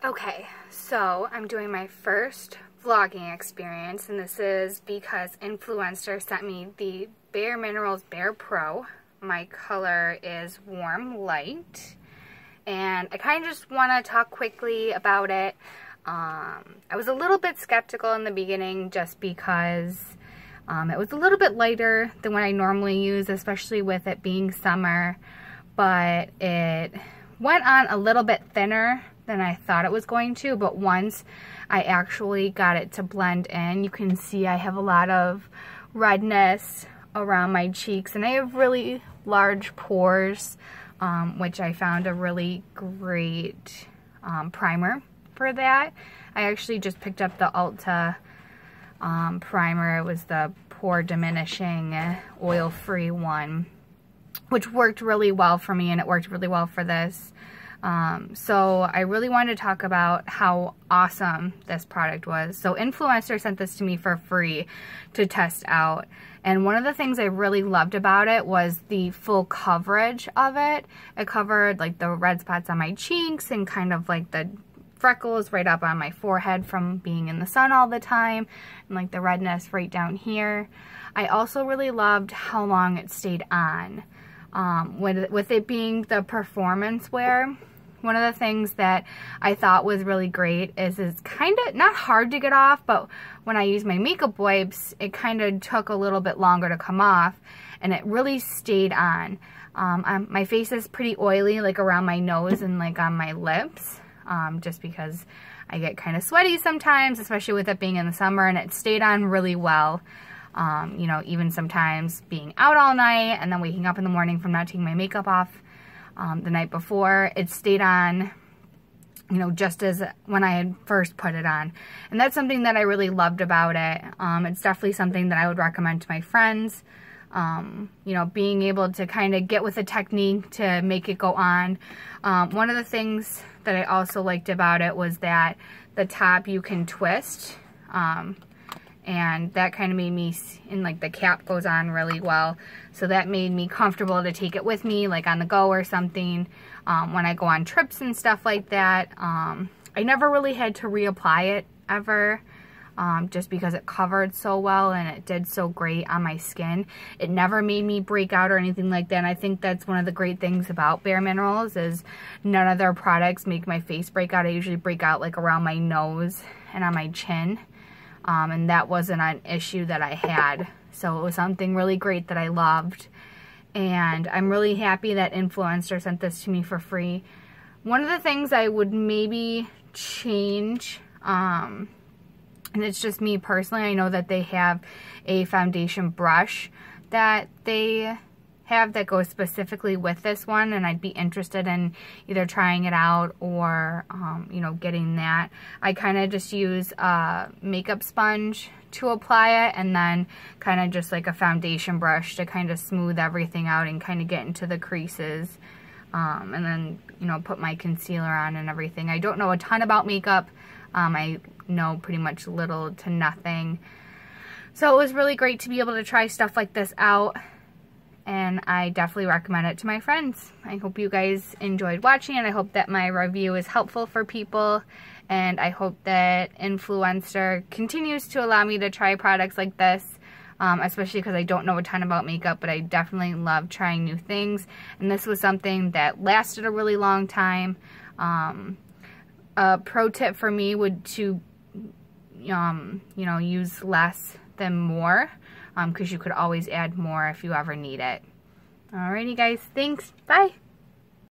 Okay, so I'm doing my first vlogging experience, and this is because influencer sent me the BareMinerals BarePro. My color is warm light, and I kind of just want to talk quickly about it. I was a little bit skeptical in the beginning just because it was a little bit lighter than what I normally use, especially with it being summer, but it went on a little bit thinner than I thought it was going to. But once I actually got it to blend in, you can see I have a lot of redness around my cheeks, and I have really large pores, which I found a really great primer for that. I actually just picked up the Ulta primer. It was the pore diminishing oil-free one, which worked really well for me, and it worked really well for this. So I really wanted to talk about how awesome this product was. So influencer sent this to me for free to test out, and one of the things I really loved about it was the full coverage of it. It covered like the red spots on my cheeks and kind of like the freckles right up on my forehead from being in the sun all the time, and like the redness right down here. I also really loved how long it stayed on. With it being the performance wear, one of the things that I thought was really great is it's kind of not hard to get off, but when I use my makeup wipes, it kind of took a little bit longer to come off, and it really stayed on. My face is pretty oily, like around my nose and like on my lips, just because I get kind of sweaty sometimes, especially with it being in the summer, and it stayed on really well. You know, even sometimes being out all night and then waking up in the morning from not taking my makeup off the night before, it stayed on, you know, just as when I had first put it on. And that's something that I really loved about it. It's definitely something that I would recommend to my friends. You know, being able to kind of get with a technique to make it go on. One of the things that I also liked about it was that the top you can twist, and that kind of made me, and like the cap goes on really well, so that made me comfortable to take it with me like on the go or something, when I go on trips and stuff like that. I never really had to reapply it ever, just because it covered so well and it did so great on my skin. It never made me break out or anything like that, and I think that's one of the great things about BareMinerals is none of their products make my face break out. I usually break out like around my nose and on my chin. And that wasn't an issue that I had. So it was something really great that I loved. And I'm really happy that influencer sent this to me for free. One of the things I would maybe change, and it's just me personally, I know that they have a foundation brush that they have that goes specifically with this one, and I'd be interested in either trying it out or you know, getting that. I kind of just use a makeup sponge to apply it, and then kind of just like a foundation brush to kind of smooth everything out and kind of get into the creases, and then, you know, put my concealer on and everything. I don't know a ton about makeup. I know pretty much little to nothing, so it was really great to be able to try stuff like this out, and I definitely recommend it to my friends. I hope you guys enjoyed watching, and I hope that my review is helpful for people, and I hope that influencer continues to allow me to try products like this, especially because I don't know a ton about makeup, but I definitely love trying new things, and this was something that lasted a really long time. A pro tip for me would to you know, use less than more, because you could always add more if you ever need it. Alrighty guys, thanks, bye!